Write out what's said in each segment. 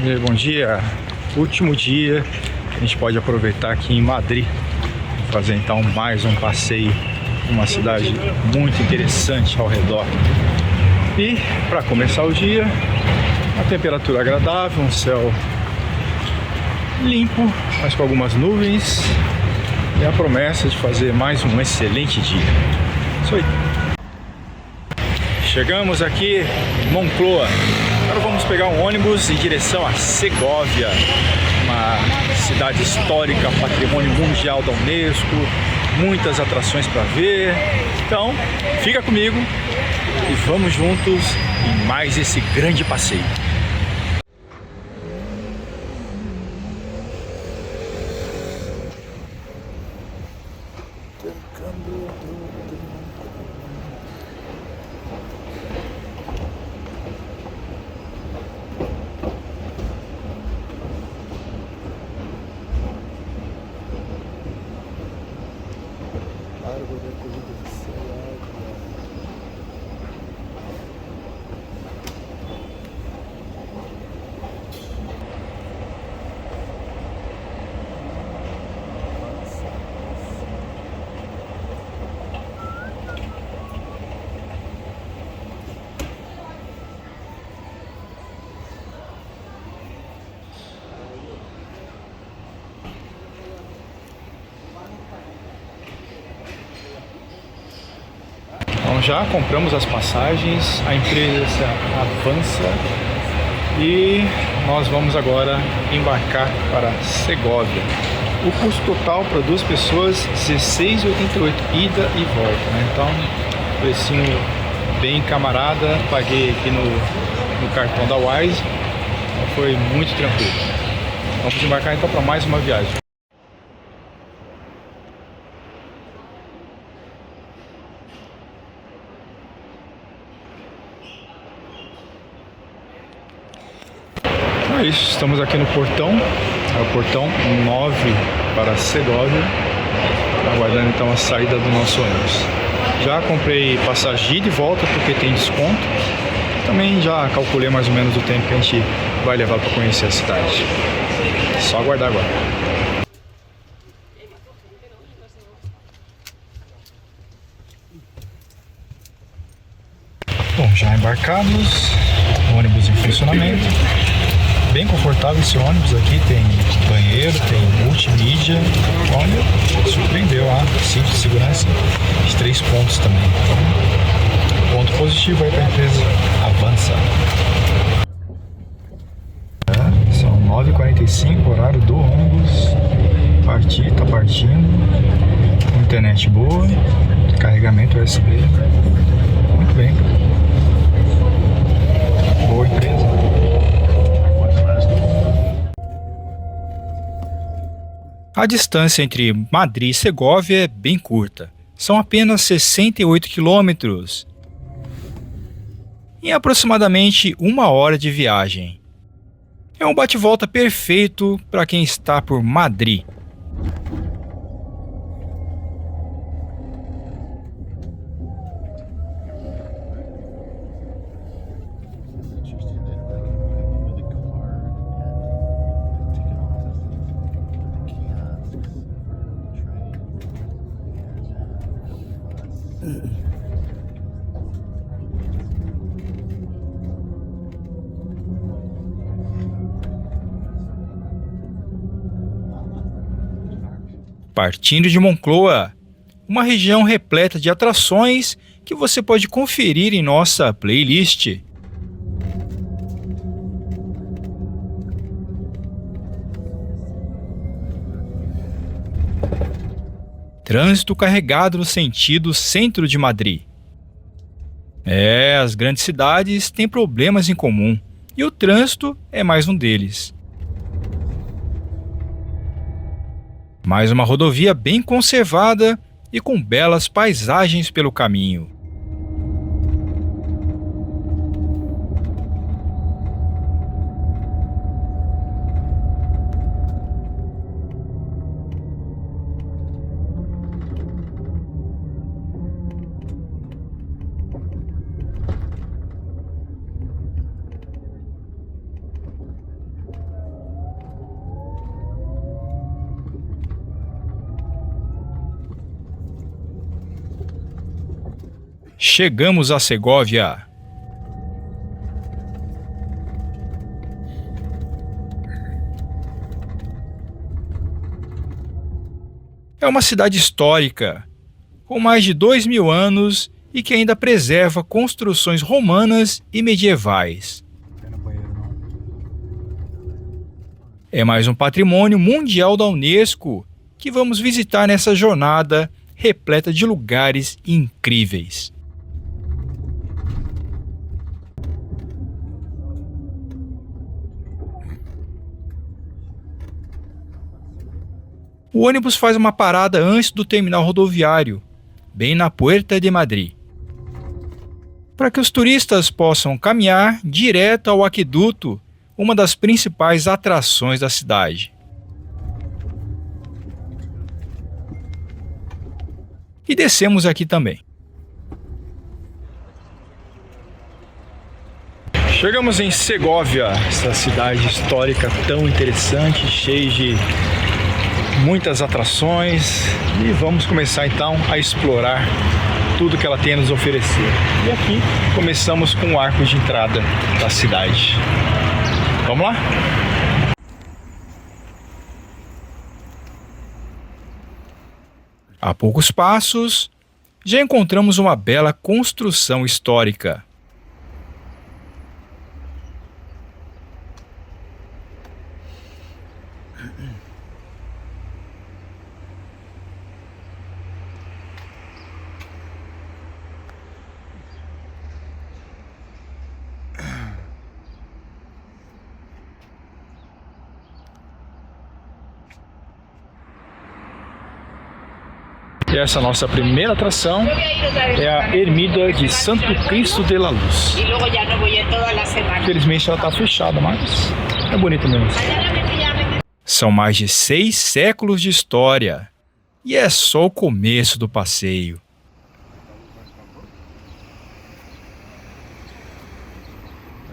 E aí, bom dia, último dia que a gente pode aproveitar aqui em Madrid, fazer então mais um passeio, uma cidade muito interessante ao redor. E para começar o dia, uma temperatura agradável, um céu limpo, mas com algumas nuvens, e a promessa de fazer mais um excelente dia. Isso aí. Chegamos aqui em Moncloa. Agora vamos pegar um ônibus em direção a Segóvia, uma cidade histórica, patrimônio mundial da Unesco, muitas atrações para ver. Então, fica comigo e vamos juntos em mais esse grande passeio. Então já compramos as passagens, a empresa avança e nós vamos agora embarcar para Segóvia. O custo total para duas pessoas R$ 16,88, ida e volta, né? Então, precinho bem camarada, paguei aqui no cartão da Wise, então foi muito tranquilo. Vamos embarcar então para mais uma viagem. É isso, estamos aqui no portão, é o portão 9 para Segóvia, aguardando então a saída do nosso ônibus. Já comprei passagem de ida e volta porque tem desconto, também já calculei mais ou menos o tempo que a gente vai levar para conhecer a cidade. Só aguardar agora. Bom, já embarcados, ônibus em funcionamento. Bem confortável esse ônibus aqui, tem banheiro, tem multimídia. Olha, surpreendeu, cinto de segurança, os 3 pontos também. Então, ponto positivo aí para a empresa Avança. São 9h45, horário do ônibus. Tá partindo. Internet boa, carregamento USB. Muito bem. Boa empresa. A distância entre Madrid e Segóvia é bem curta, são apenas 68 quilômetros, em aproximadamente 1 hora de viagem. É um bate-volta perfeito para quem está por Madrid. Partindo de Moncloa, uma região repleta de atrações que você pode conferir em nossa playlist. Trânsito carregado no sentido centro de Madrid. As grandes cidades têm problemas em comum, e o trânsito é mais um deles. Mais uma rodovia bem conservada e com belas paisagens pelo caminho. Chegamos a Segóvia. É uma cidade histórica, com mais de 2.000 anos e que ainda preserva construções romanas e medievais. É mais um patrimônio mundial da Unesco que vamos visitar nessa jornada repleta de lugares incríveis. O ônibus faz uma parada antes do terminal rodoviário, bem na Puerta de Madrid, para que os turistas possam caminhar direto ao aqueduto, uma das principais atrações da cidade. E descemos aqui também. Chegamos em Segóvia, essa cidade histórica tão interessante, cheia de muitas atrações, e vamos começar então a explorar tudo que ela tem a nos oferecer. E aqui começamos com o arco de entrada da cidade. Vamos lá? A poucos passos, já encontramos uma bela construção histórica. E essa nossa primeira atração é a Ermida de Santo Cristo de la Luz. Infelizmente ela está fechada, mas é bonita mesmo. São mais de 6 séculos de história e é só o começo do passeio.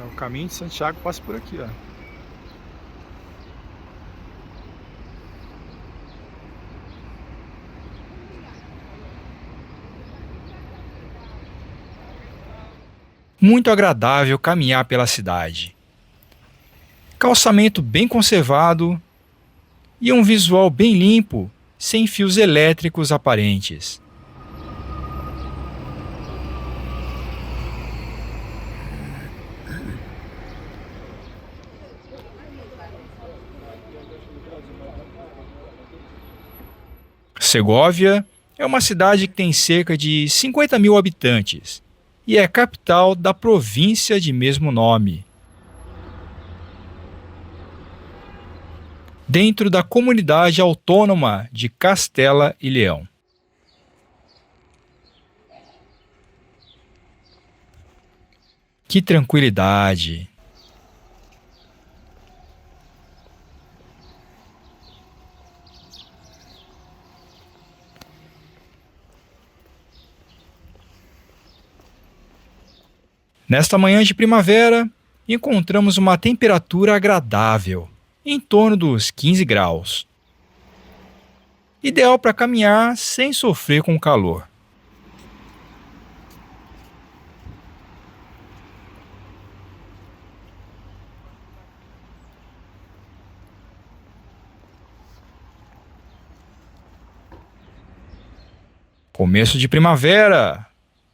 O caminho de Santiago passa por aqui, ó. Muito agradável caminhar pela cidade. Calçamento bem conservado e um visual bem limpo, sem fios elétricos aparentes. Segóvia é uma cidade que tem cerca de 50.000 habitantes e é capital da província de mesmo nome. Dentro da comunidade autônoma de Castela e Leão. Que tranquilidade! Nesta manhã de primavera, encontramos uma temperatura agradável, em torno dos 15 graus. Ideal para caminhar sem sofrer com o calor. Começo de primavera,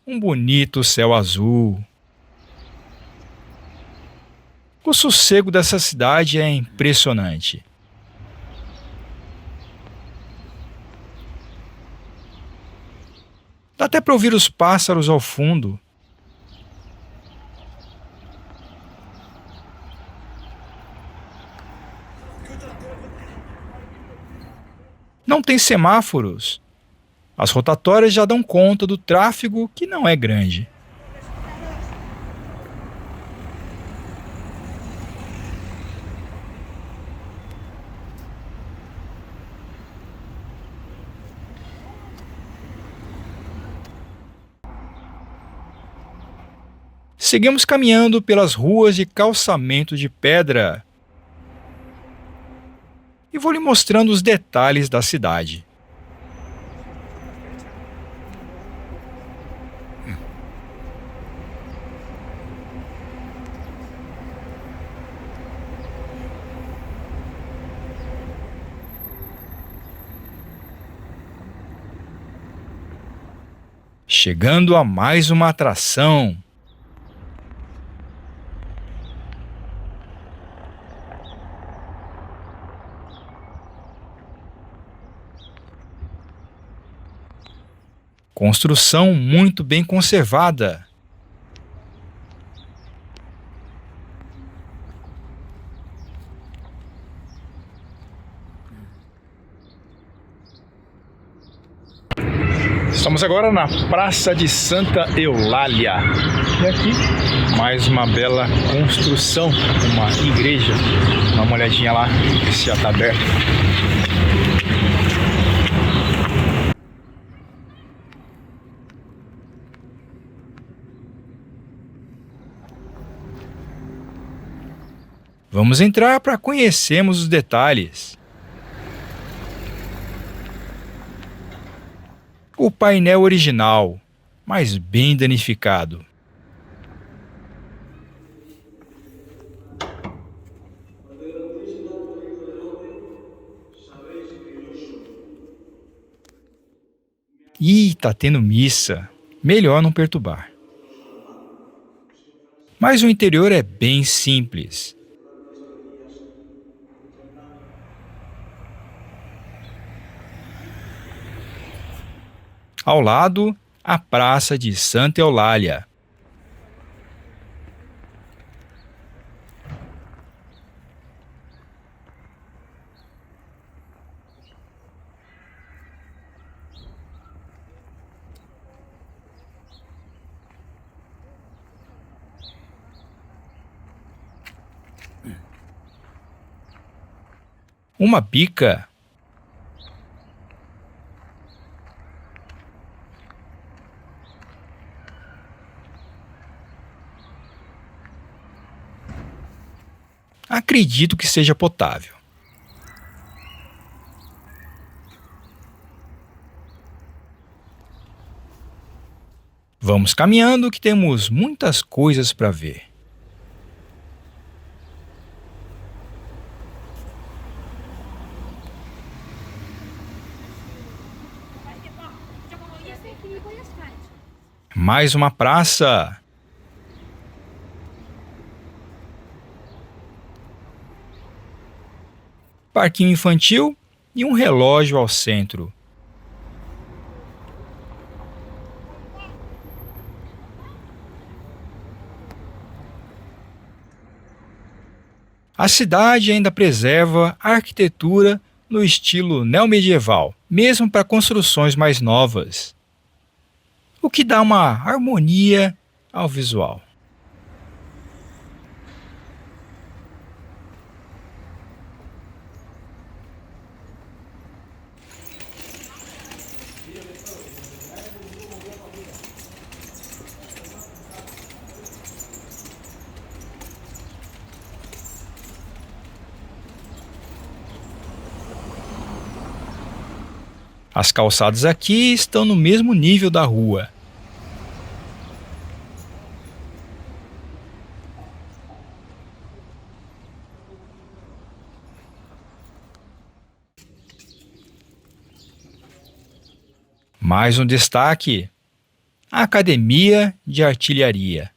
um bonito céu azul. O sossego dessa cidade é impressionante. Dá até para ouvir os pássaros ao fundo. Não tem semáforos. As rotatórias já dão conta do tráfego, que não é grande. Seguimos caminhando pelas ruas de calçamento de pedra e vou lhe mostrando os detalhes da cidade. chegando a mais uma atração. Construção muito bem conservada. Estamos agora na Praça de Santa Eulália. E aqui, mais uma bela construção, uma igreja. Dá uma olhadinha lá, se já está aberto. Vamos entrar para conhecermos os detalhes. O painel original, mas bem danificado. Ih, tá tendo missa. Melhor não perturbar. Mas o interior é bem simples. Ao lado, a Praça de Santa Eulália. Uma bica. Acredito que seja potável. Vamos caminhando que temos muitas coisas para ver. Mais uma praça. Parquinho infantil e um relógio ao centro. A cidade ainda preserva a arquitetura no estilo neomedieval, mesmo para construções mais novas, o que dá uma harmonia ao visual. As calçadas aqui estão no mesmo nível da rua. Mais um destaque: a Academia de Artilharia.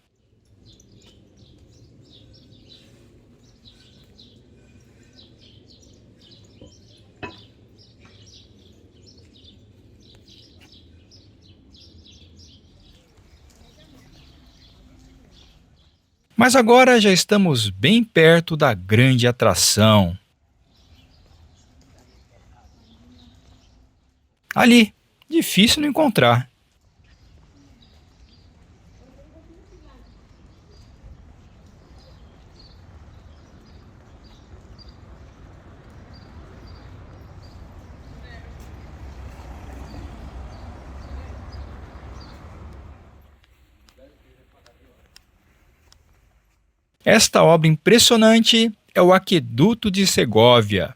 Mas agora já estamos bem perto da grande atração. Ali, difícil não encontrar. Esta obra impressionante é o Aqueduto de Segóvia.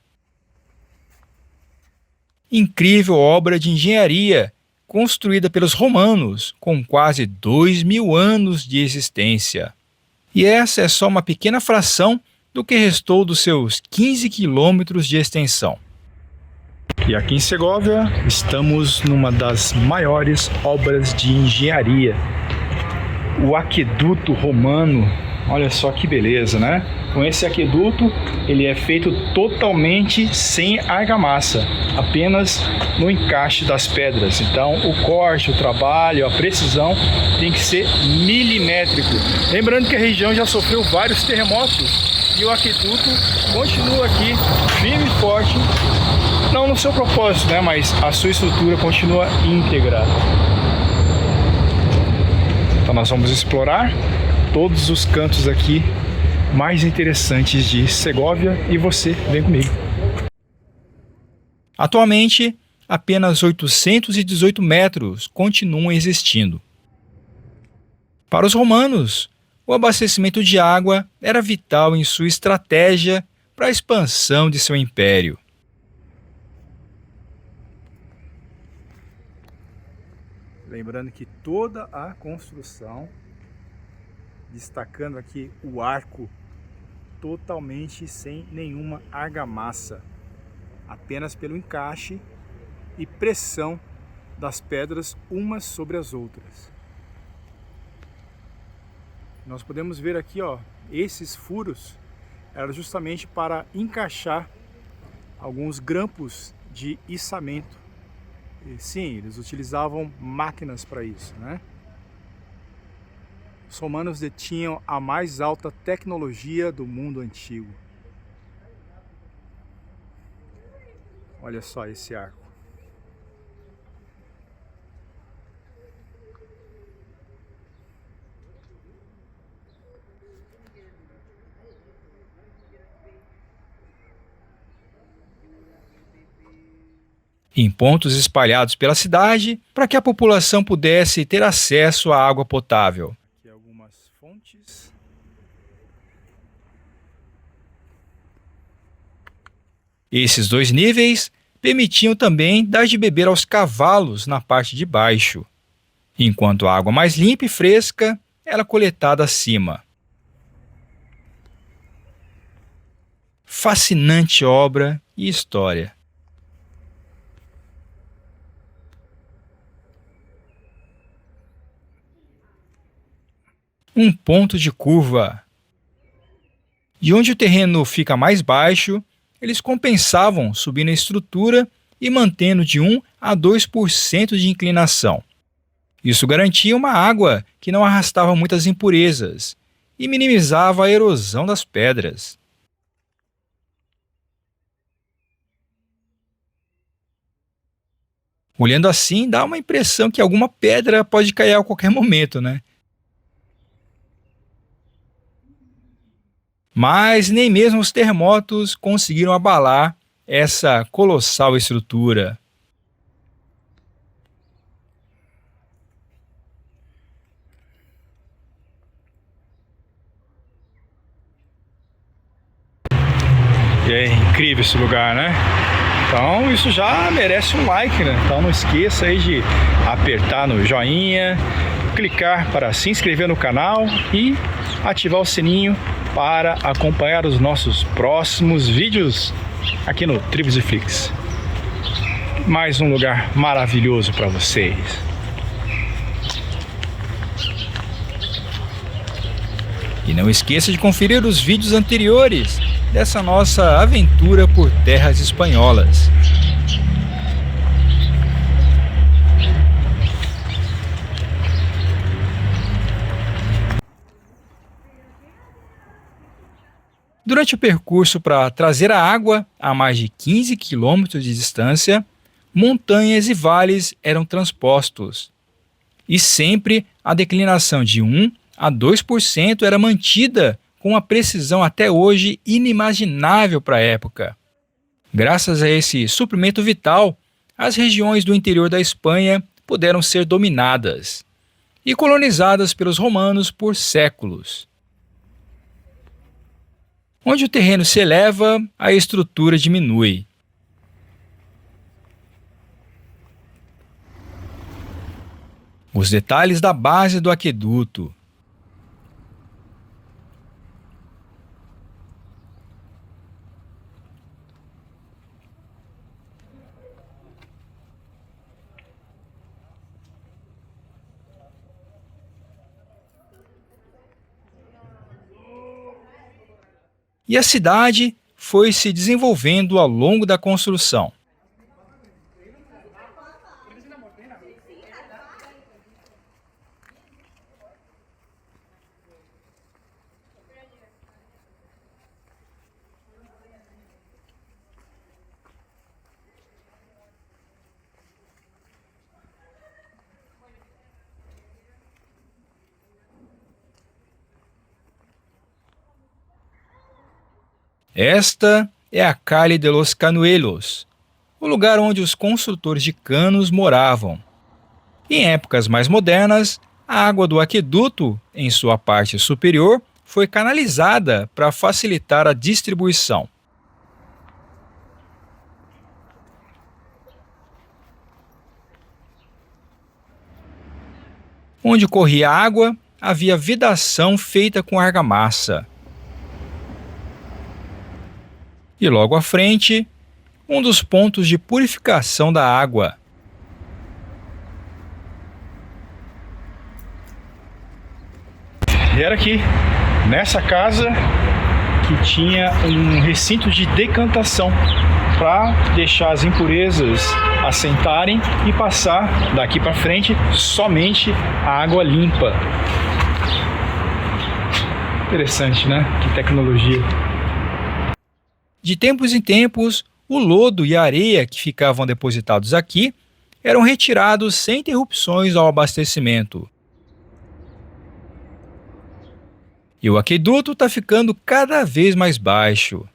Incrível obra de engenharia, construída pelos romanos, com quase 2000 anos de existência. E essa é só uma pequena fração do que restou dos seus 15 quilômetros de extensão. E aqui em Segóvia estamos numa das maiores obras de engenharia, o aqueduto romano. Olha só que beleza, né? Com esse aqueduto, ele é feito totalmente sem argamassa, apenas no encaixe das pedras. Então, o corte, o trabalho, a precisão tem que ser milimétrico. Lembrando que a região já sofreu vários terremotos e o aqueduto continua aqui firme e forte, não no seu propósito, né? Mas a sua estrutura continua íntegra. Então, nós vamos explorar todos os cantos aqui mais interessantes de Segóvia e você vem comigo. Atualmente, apenas 818 metros continuam existindo. Para os romanos, o abastecimento de água era vital em sua estratégia para a expansão de seu império. Lembrando que toda a construção, destacando aqui o arco, totalmente sem nenhuma argamassa, apenas pelo encaixe e pressão das pedras umas sobre as outras. Nós podemos ver aqui, ó, esses furos eram justamente para encaixar alguns grampos de içamento. E, sim, eles utilizavam máquinas para isso, né? Os romanos detinham a mais alta tecnologia do mundo antigo. Olha só esse arco. Em pontos espalhados pela cidade, para que a população pudesse ter acesso à água potável. Fontes. Esses dois níveis permitiam também dar de beber aos cavalos na parte de baixo, enquanto a água mais limpa e fresca era coletada acima. Fascinante obra e história. Um ponto de curva. De onde o terreno fica mais baixo, eles compensavam subindo a estrutura e mantendo de 1 a 2% de inclinação. Isso garantia uma água que não arrastava muitas impurezas e minimizava a erosão das pedras. Olhando assim, dá uma impressão que alguma pedra pode cair a qualquer momento, né? Mas nem mesmo os terremotos conseguiram abalar essa colossal estrutura. E é incrível esse lugar, né? Então isso já merece um like, né? Então não esqueça aí de apertar no joinha, clicar para se inscrever no canal e ativar o sininho para acompanhar os nossos próximos vídeos aqui no Tribos e Flix. Mais um lugar maravilhoso para vocês. E não esqueça de conferir os vídeos anteriores dessa nossa aventura por terras espanholas. Durante o percurso para trazer a água a mais de 15 quilômetros de distância, montanhas e vales eram transpostos. E sempre a declinação de 1 a 2% era mantida com uma precisão até hoje inimaginável para a época. Graças a esse suprimento vital, as regiões do interior da Espanha puderam ser dominadas e colonizadas pelos romanos por séculos. Onde o terreno se eleva, a estrutura diminui. Os detalhes da base do aqueduto. e a cidade foi se desenvolvendo ao longo da construção. Esta é a Calle de los Canuelos, o lugar onde os construtores de canos moravam. Em épocas mais modernas, a água do aqueduto, em sua parte superior, foi canalizada para facilitar a distribuição. Onde corria água, havia vedação feita com argamassa. E logo à frente, um dos pontos de purificação da água. E era aqui, nessa casa, que tinha um recinto de decantação para deixar as impurezas assentarem e passar daqui para frente somente a água limpa. Interessante, né? Que tecnologia. De tempos em tempos, o lodo e a areia que ficavam depositados aqui eram retirados sem interrupções ao abastecimento. E o aqueduto está ficando cada vez mais baixo.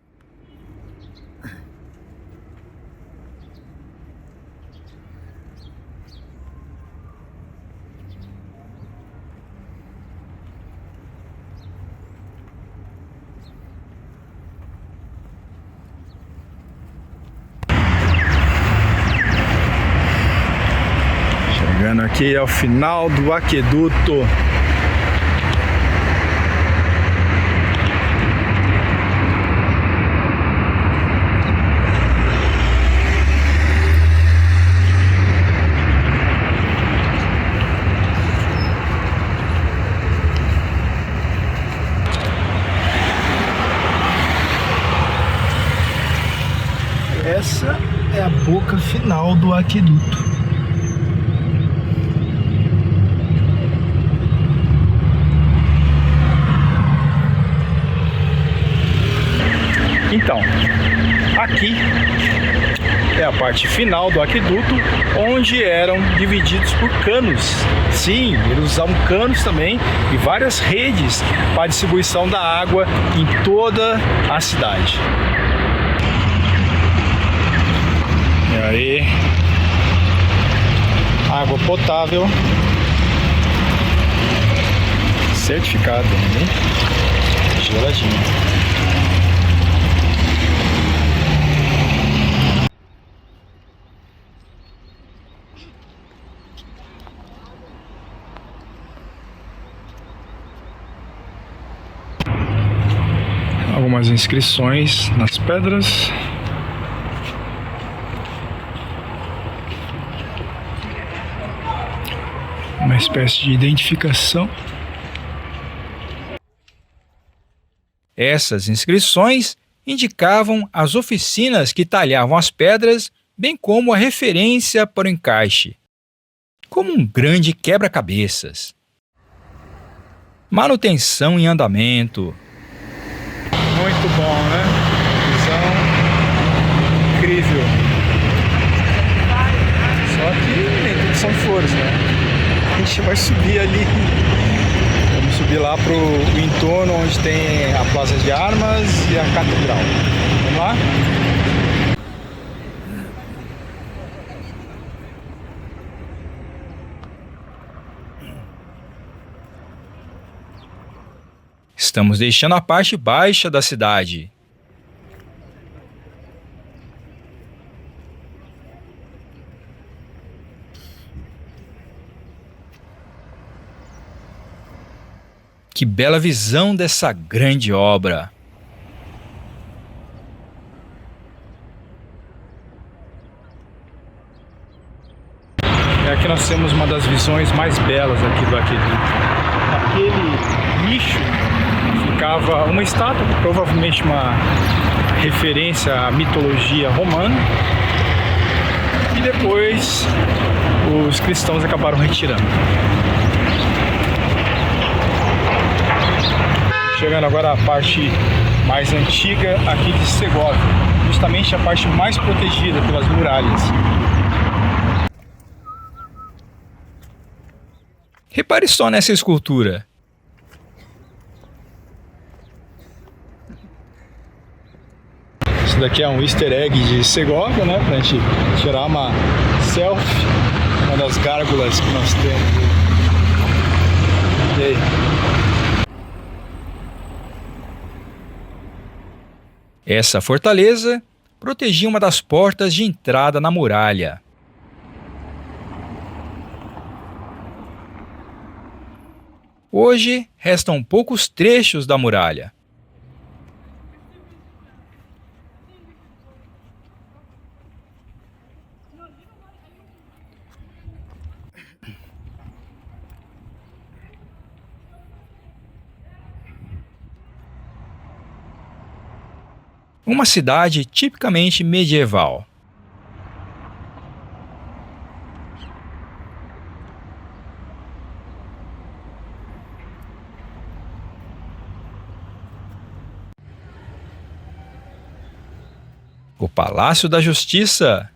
Chegando aqui ao final do aqueduto. Essa é a boca final do aqueduto. Então, aqui é a parte final do aqueduto, onde eram divididos por canos. Sim, eles usavam canos também e várias redes para distribuição da água em toda a cidade. E aí, água potável certificada, né? Geladinha. Algumas inscrições nas pedras. Uma espécie de identificação. Essas inscrições indicavam as oficinas que talhavam as pedras, bem como a referência para o encaixe. Como um grande quebra-cabeças. Manutenção em andamento. Muito bom, né? Visão incrível. Só que nem tudo são flores, né? A gente vai subir ali. Vamos subir lá pro entorno onde tem a Plaza de Armas e a Catedral. Vamos lá? Estamos deixando a parte baixa da cidade. Que bela visão dessa grande obra! E aqui nós temos uma das visões mais belas aqui do aqueduto. Aquele nicho ficava uma estátua, provavelmente uma referência à mitologia romana, e depois os cristãos acabaram retirando. Chegando agora à parte mais antiga aqui de Segóvia, justamente a parte mais protegida pelas muralhas. Repare só nessa escultura. Isso daqui é um easter egg de Segóvia, né? Pra gente tirar uma selfie, uma das gárgulas que nós temos. E aí? Essa fortaleza protegia uma das portas de entrada na muralha. Hoje, restam poucos trechos da muralha. Uma cidade tipicamente medieval. O Palácio da Justiça.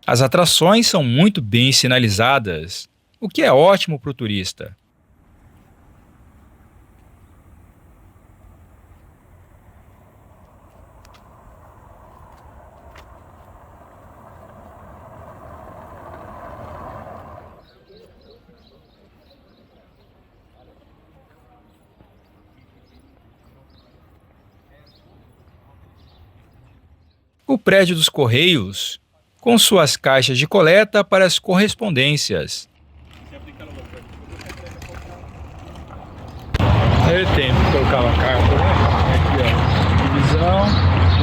As atrações são muito bem sinalizadas, o que é ótimo para o turista. O prédio dos Correios, com suas caixas de coleta para as correspondências. Aí tem que colocar a carta, né? Aqui, ó. Divisão,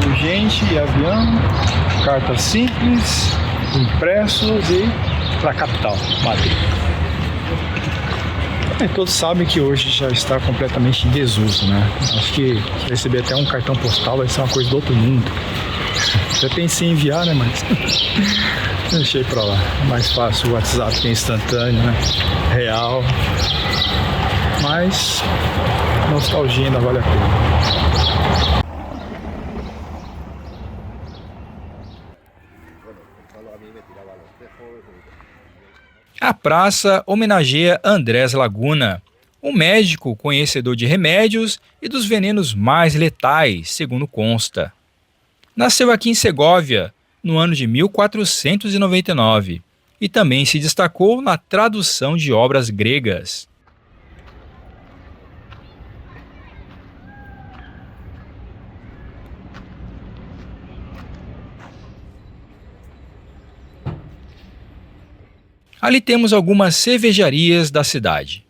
urgente e avião, cartas simples, impressos e para capital, Madrid. E todos sabem que hoje já está completamente em desuso, né? Acho que receber até um cartão postal vai ser uma coisa do outro mundo. Já pensei em enviar, né, mas deixei pra lá. É mais fácil o WhatsApp, que é instantâneo, né? Real. Mas nostalgia ainda vale a pena. A praça homenageia Andrés Laguna, um médico conhecedor de remédios e dos venenos mais letais, segundo consta. Nasceu aqui em Segóvia, no ano de 1499, e também se destacou na tradução de obras gregas. Ali temos algumas cervejarias da cidade.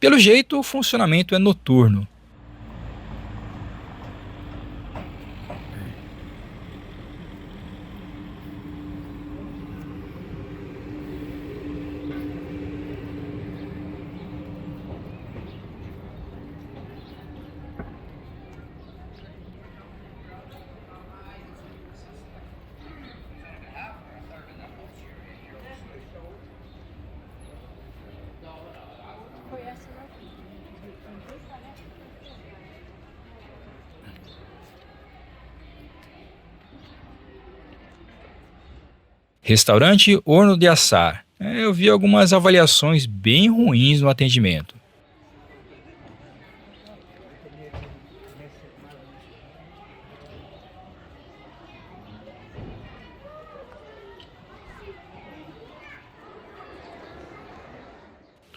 Pelo jeito, o funcionamento é noturno. Restaurante Horno de Assar. Eu vi algumas avaliações bem ruins no atendimento.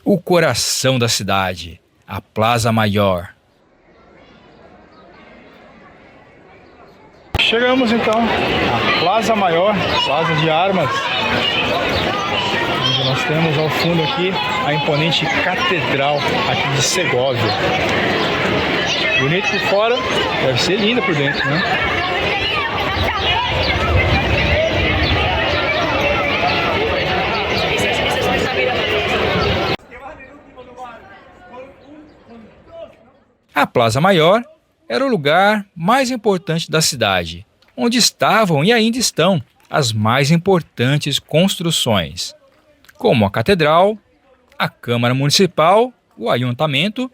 O coração da cidade, a Plaza Maior. Chegamos então à Plaza Maior, Plaza de Armas, onde nós temos ao fundo aqui a imponente Catedral aqui de Segóvia. Bonito por fora, deve ser linda por dentro, né? A Plaza Maior era o lugar mais importante da cidade, onde estavam e ainda estão as mais importantes construções, como a Catedral, a Câmara Municipal, o Ayuntamento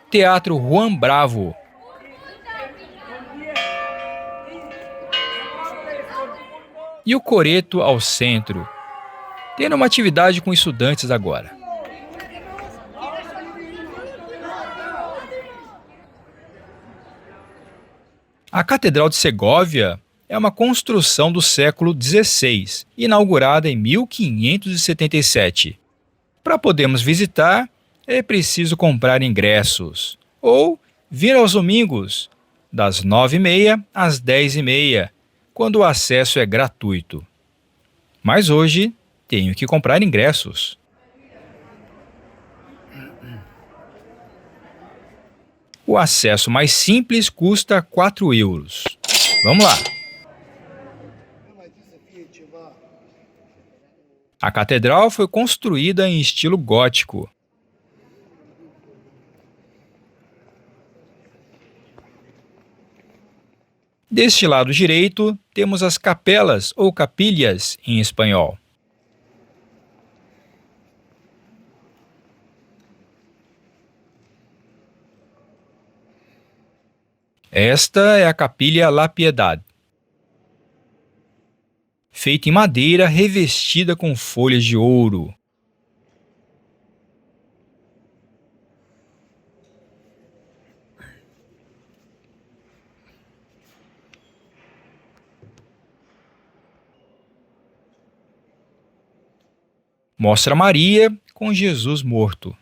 Teatro Juan Bravo, e o Coreto ao centro, tendo uma atividade com estudantes agora. A Catedral de Segóvia é uma construção do século XVI, inaugurada em 1577. Para podermos visitar, é preciso comprar ingressos, ou vir aos domingos, das 9h30 às 10h30, quando o acesso é gratuito. Mas hoje tenho que comprar ingressos. O acesso mais simples custa 4 euros. Vamos lá! A catedral foi construída em estilo gótico. Deste lado direito, temos as capelas ou capilhas em espanhol. Esta é a Capilla La Piedad, feita em madeira revestida com folhas de ouro. Mostra Maria com Jesus morto.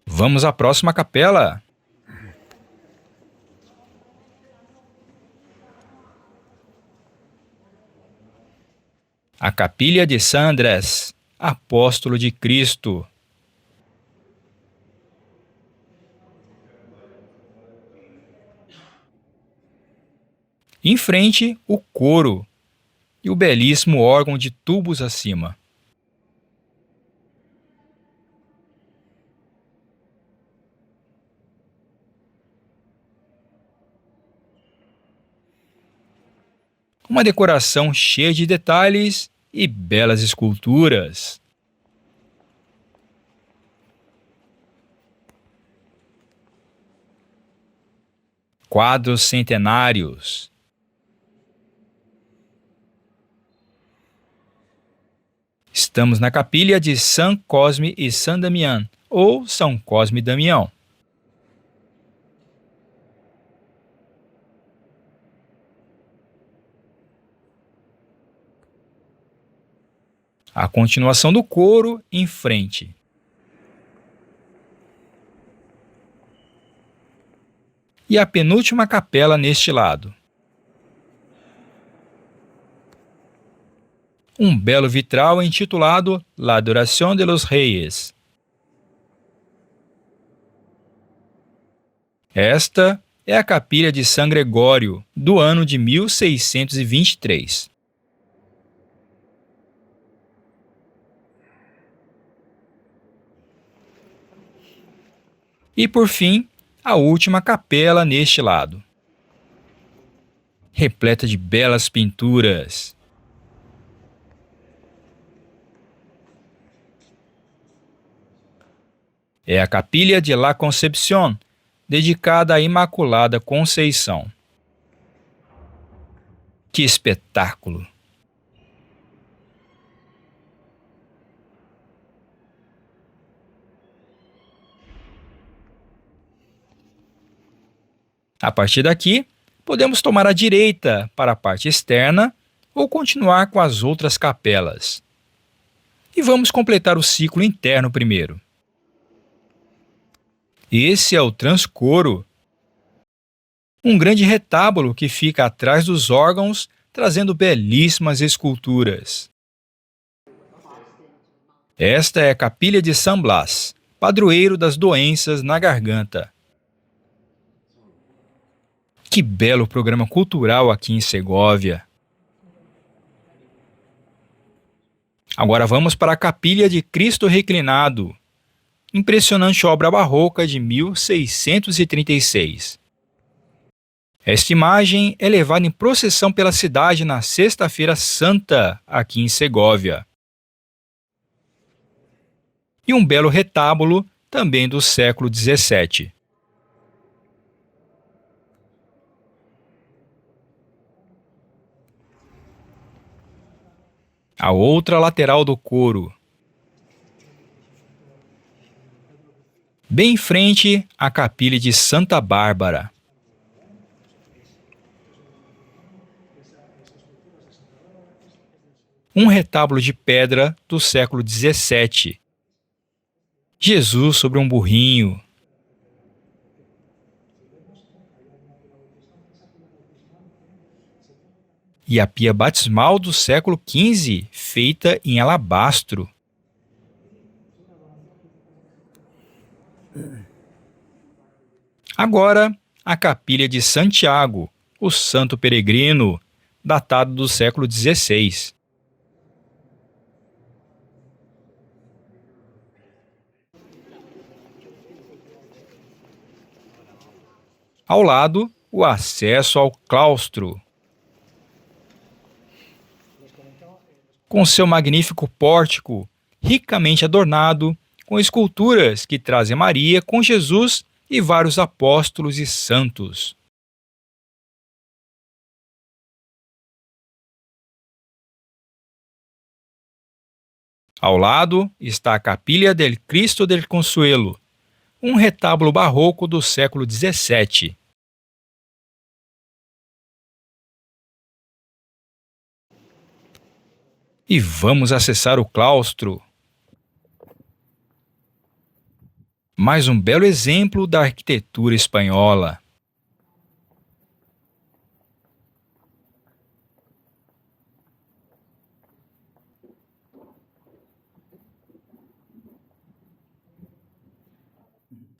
Vamos à próxima capela. A Capilla de San Andrés, apóstolo de Cristo. Em frente, o coro e o belíssimo órgão de tubos acima. Uma decoração cheia de detalhes e belas esculturas. Quadros centenários. Estamos na capilha de San Cosme e San Damián, ou São Cosme e Damião. A continuação do coro em frente. E a penúltima capela neste lado. Um belo vitral intitulado La Adoración de los Reyes. Esta é a capilha de San Gregório, do ano de 1623. E por fim, a última capela neste lado, repleta de belas pinturas. É a Capilla de la Concepción, dedicada à Imaculada Conceição. Que espetáculo! A partir daqui, podemos tomar a direita para a parte externa ou continuar com as outras capelas. E vamos completar o ciclo interno primeiro. Esse é o transcoro, um grande retábulo que fica atrás dos órgãos, trazendo belíssimas esculturas. Esta é a Capilha de San Blas, padroeiro das doenças na garganta. Que belo programa cultural aqui em Segóvia! Agora vamos para a Capilha de Cristo Reclinado, impressionante obra barroca de 1636. Esta imagem é levada em procissão pela cidade na Sexta-feira Santa, aqui em Segóvia. E um belo retábulo, também do século XVII. A outra lateral do coro. Bem em frente, a Capilha de Santa Bárbara. Um retábulo de pedra do século XVII. Jesus sobre um burrinho. E a pia batismal do século XV, feita em alabastro. Agora, a Capilha de Santiago, o Santo Peregrino, datado do século XVI. Ao lado, o acesso ao claustro. Com seu magnífico pórtico, ricamente adornado, com esculturas que trazem Maria com Jesus e vários apóstolos e santos. Ao lado está a Capilha del Cristo del Consuelo, um retábulo barroco do século XVII. E vamos acessar o claustro. Mais um belo exemplo da arquitetura espanhola.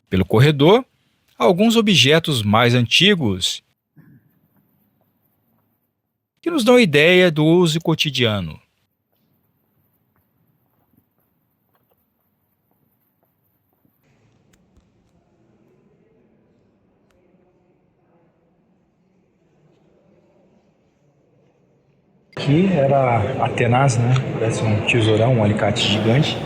Pelo corredor, alguns objetos mais antigos que nos dão ideia do uso cotidiano. Aqui era a tenaz, né? Parece um tesourão, um alicate gigante.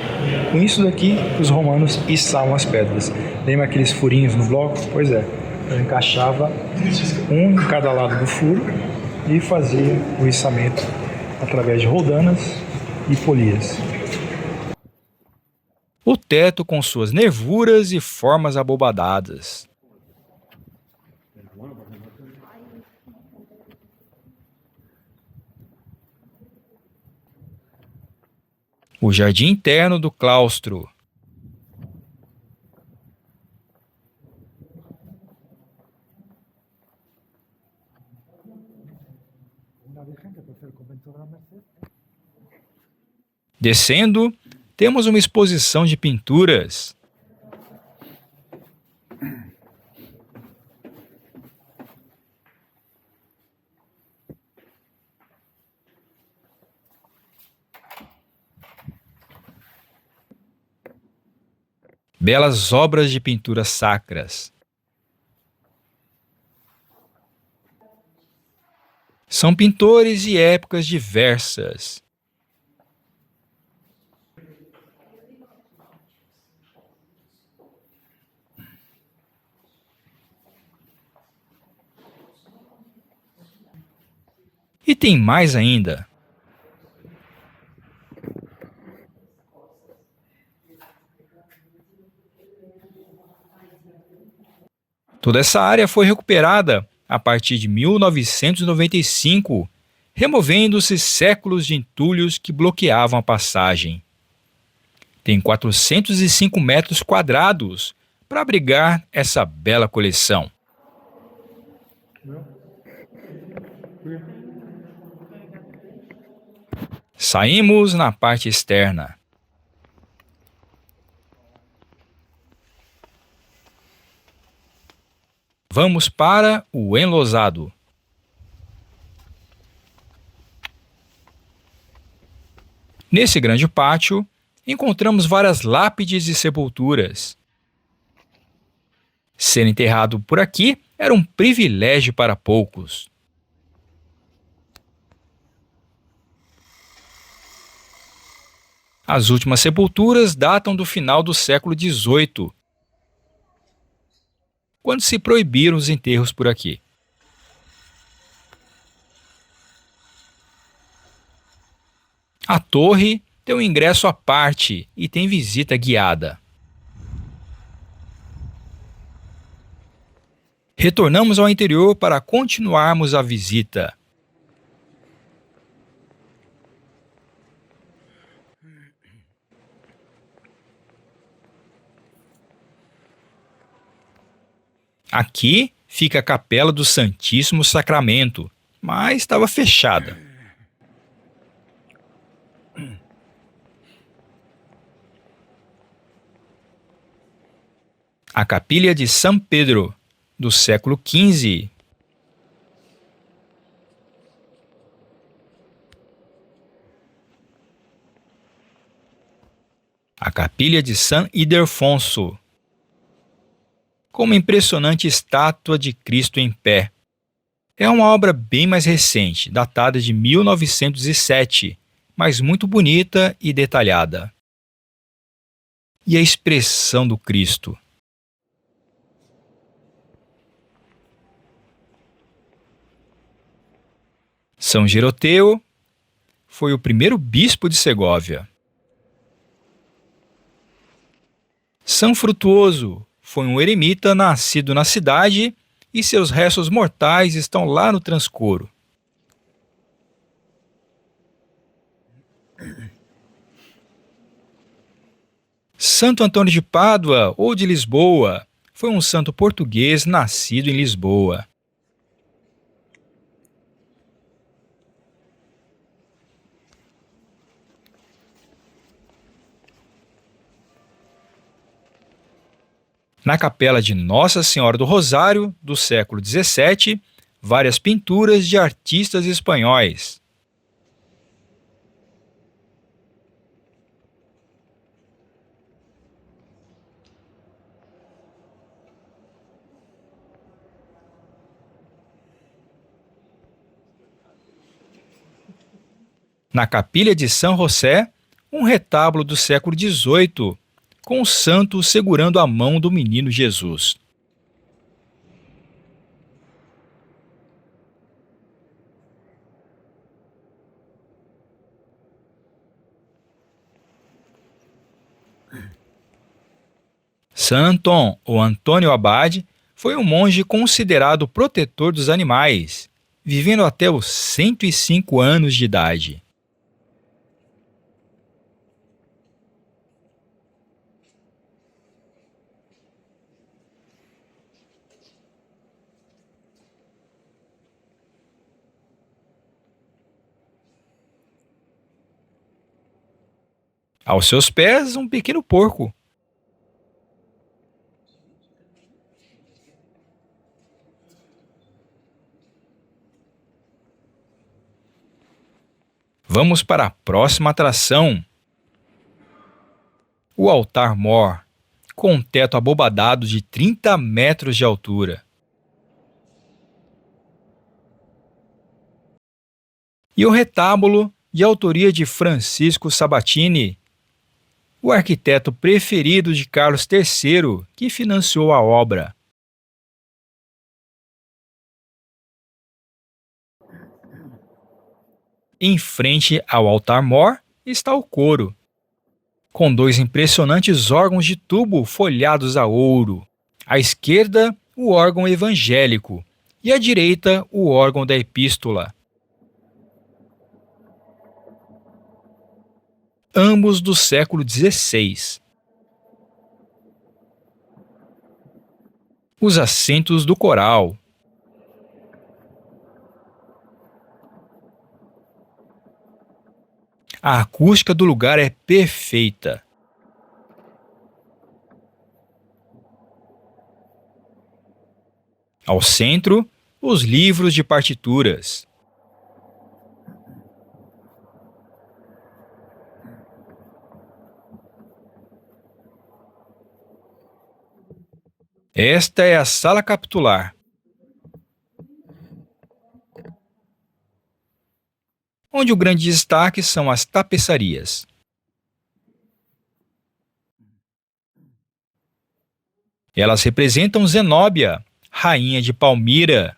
Com isso daqui, os romanos içavam as pedras. Lembra aqueles furinhos no bloco? Pois é. Eu encaixava um em cada lado do furo e fazia o içamento através de roldanas e polias. O teto com suas nervuras e formas abobadadas. O jardim interno do claustro. Descendo, temos uma exposição de pinturas. Belas obras de pinturas sacras. São pintores e épocas diversas. E tem mais ainda. Toda essa área foi recuperada a partir de 1995, removendo-se séculos de entulhos que bloqueavam a passagem. Tem 405 metros quadrados para abrigar essa bela coleção. Saímos na parte externa. Vamos para o enlosado. Nesse grande pátio, encontramos várias lápides e sepulturas. Ser enterrado por aqui era um privilégio para poucos. As últimas sepulturas datam do final do século XVIII, quando se proibiram os enterros por aqui. A torre tem um ingresso à parte e tem visita guiada. Retornamos ao interior para continuarmos a visita. Aqui fica a capela do Santíssimo Sacramento, mas estava fechada. A capilha de São Pedro, do século XV. A capilha de São Ildefonso, com uma impressionante estátua de Cristo em pé. É uma obra bem mais recente, datada de 1907, mas muito bonita e detalhada. E a expressão do Cristo. São Giroteu foi o primeiro bispo de Segóvia. São Frutuoso foi um eremita nascido na cidade e seus restos mortais estão lá no Transcoro. Santo Antônio de Pádua ou de Lisboa foi um santo português nascido em Lisboa. Na capela de Nossa Senhora do Rosário, do século XVII, várias pinturas de artistas espanhóis. Na capilha de São José, um retábulo do século XVIII, com o santo segurando a mão do menino Jesus. San Antón, ou Antônio Abade, foi um monge considerado protetor dos animais, vivendo até os 105 anos de idade. Aos seus pés, um pequeno porco. Vamos para a próxima atração. O altar-mor, com um teto abobadado de 30 metros de altura. E o retábulo, de autoria de Francisco Sabatini, o arquiteto preferido de Carlos III, que financiou a obra. Em frente ao altar-mor está o coro, com 2 impressionantes órgãos de tubo folhados a ouro. À esquerda, o órgão evangélico e à direita, o órgão da epístola. Ambos do século XVI. Os assentos do coral. A acústica do lugar é perfeita. Ao centro, os livros de partituras. Esta é a sala capitular, onde o grande destaque são as tapeçarias. Elas representam Zenóbia, rainha de Palmira,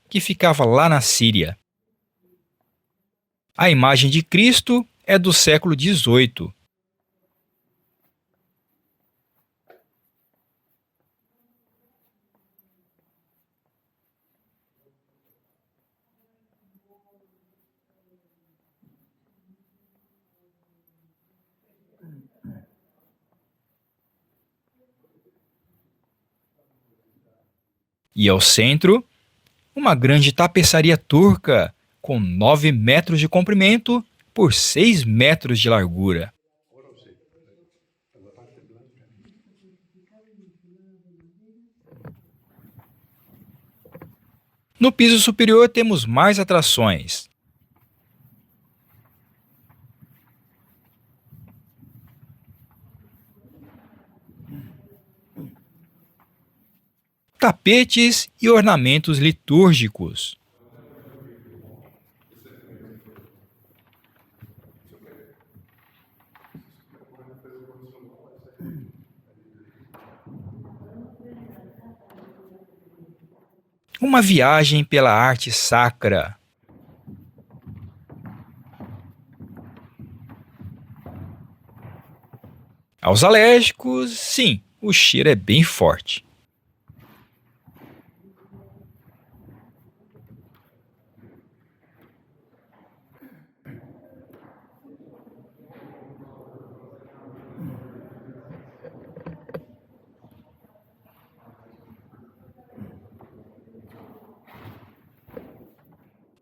que ficava lá na Síria. A imagem de Cristo é do século XVIII. E ao centro, uma grande tapeçaria turca com 9 metros de comprimento por 6 metros de largura. No piso superior temos mais atrações. Tapetes e ornamentos litúrgicos. Uma viagem pela arte sacra. Aos alérgicos, sim, o cheiro é bem forte.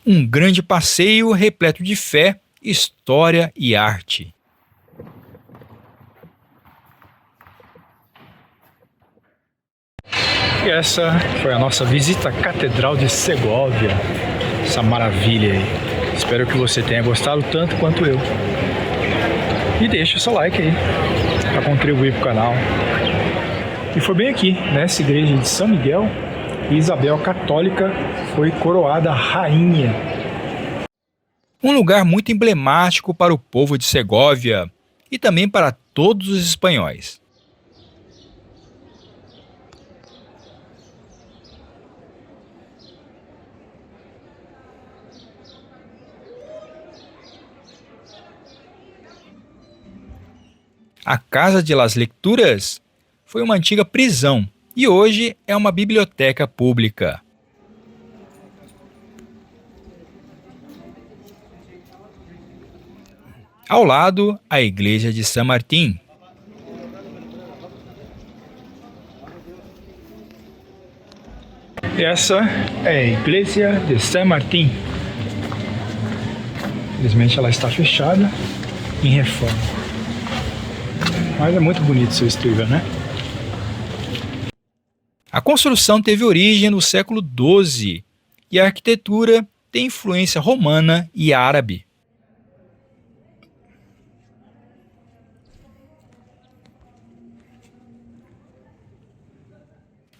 Um grande passeio repleto de fé, história e arte. E essa foi a nossa visita à Catedral de Segóvia, essa maravilha aí. Espero que você tenha gostado tanto quanto eu. E deixa o seu like aí, para contribuir para o canal. E foi bem aqui, nessa igreja de São Miguel, que Isabel a Católica foi coroada rainha. Um lugar muito emblemático para o povo de Segóvia e também para todos os espanhóis. A Casa de las Lecturas foi uma antiga prisão e hoje é uma biblioteca pública. Ao lado, a igreja de San Martín. Essa é a igreja de San Martín. Infelizmente ela está fechada, em reforma. Mas é muito bonito seu estriga, né? A construção teve origem no século XII e a arquitetura tem influência romana e árabe.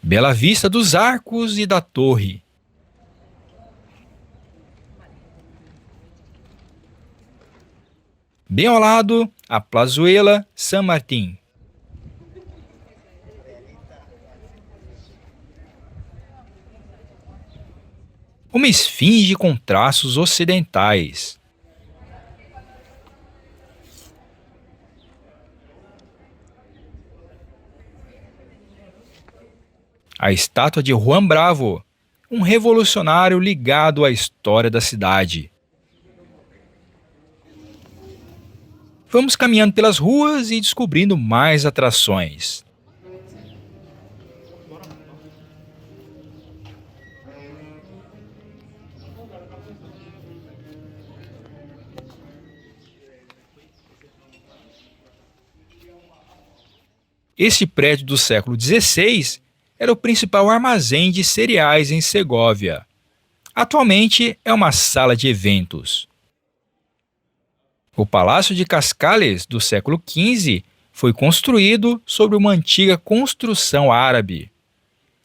Bela vista dos arcos e da torre. Bem ao lado, a Plazuela San Martín. Uma esfinge com traços ocidentais. a estátua de Juan Bravo, um revolucionário ligado à história da cidade. Vamos caminhando pelas ruas e descobrindo mais atrações. Este prédio do século XVI era o principal armazém de cereais em Segóvia. Atualmente é uma sala de eventos. O Palácio de Cascales, do século XV, foi construído sobre uma antiga construção árabe.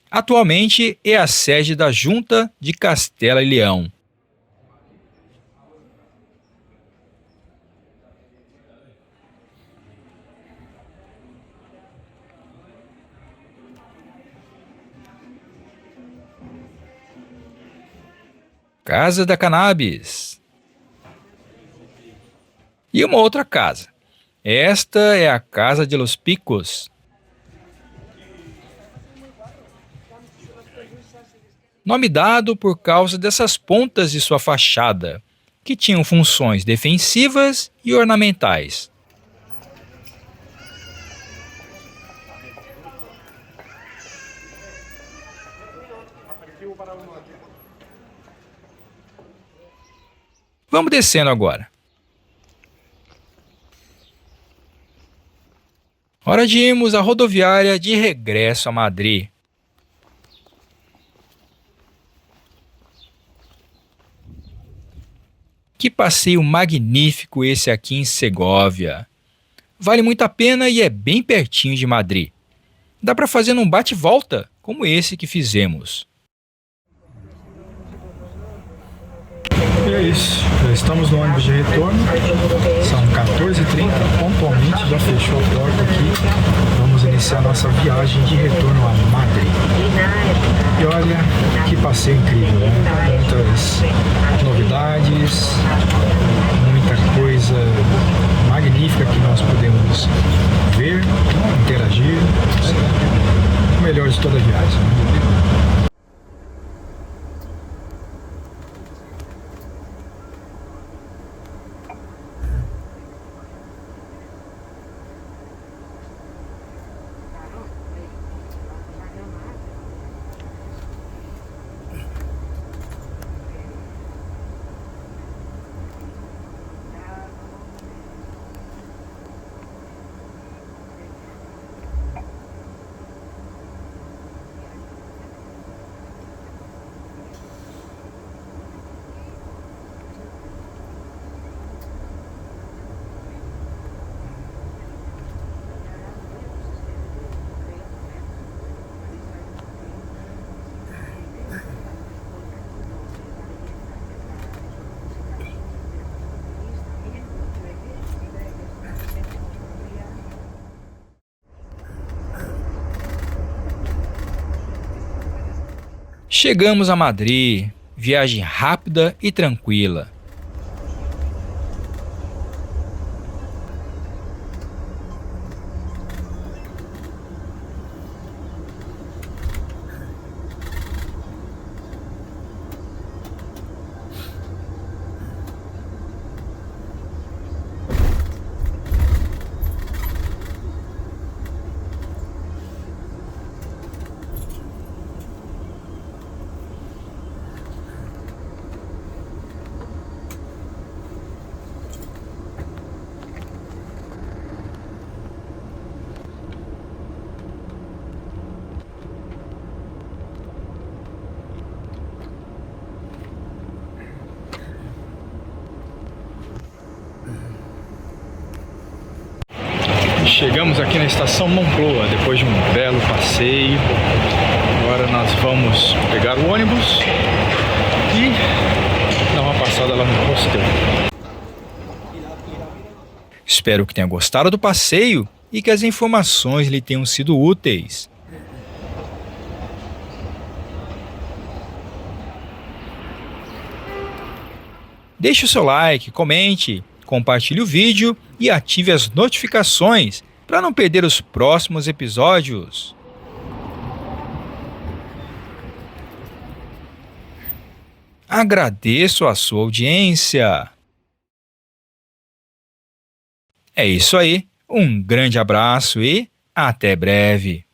Atualmente é a sede da Junta de Castela e Leão. Casa da Cannabis. E uma outra casa. Esta é a Casa de los Picos. Nome dado por causa dessas pontas de sua fachada, que tinham funções defensivas e ornamentais. Vamos descendo agora. Hora de irmos à rodoviária de regresso a Madrid. Que passeio magnífico esse aqui em Segóvia. Vale muito a pena e é bem pertinho de Madrid. Dá para fazer num bate-volta, como esse que fizemos. E é isso, já estamos no ônibus de retorno, são 14h30, pontualmente, já fechou a porta aqui, vamos iniciar nossa viagem de retorno a Madrid. E olha, que passeio incrível, né? Muitas novidades, muita coisa magnífica que nós podemos ver, interagir, o melhor de toda a viagem. Chegamos a Madrid, viagem rápida e tranquila. Chegamos aqui na estação Moncloa, depois de um belo passeio. Agora nós vamos pegar o ônibus e dar uma passada lá no hostel. Espero que tenha gostado do passeio e que as informações lhe tenham sido úteis. Deixe o seu like, comente, compartilhe o vídeo e ative as notificações para não perder os próximos episódios. Agradeço a sua audiência. É isso aí. Um grande abraço e até breve.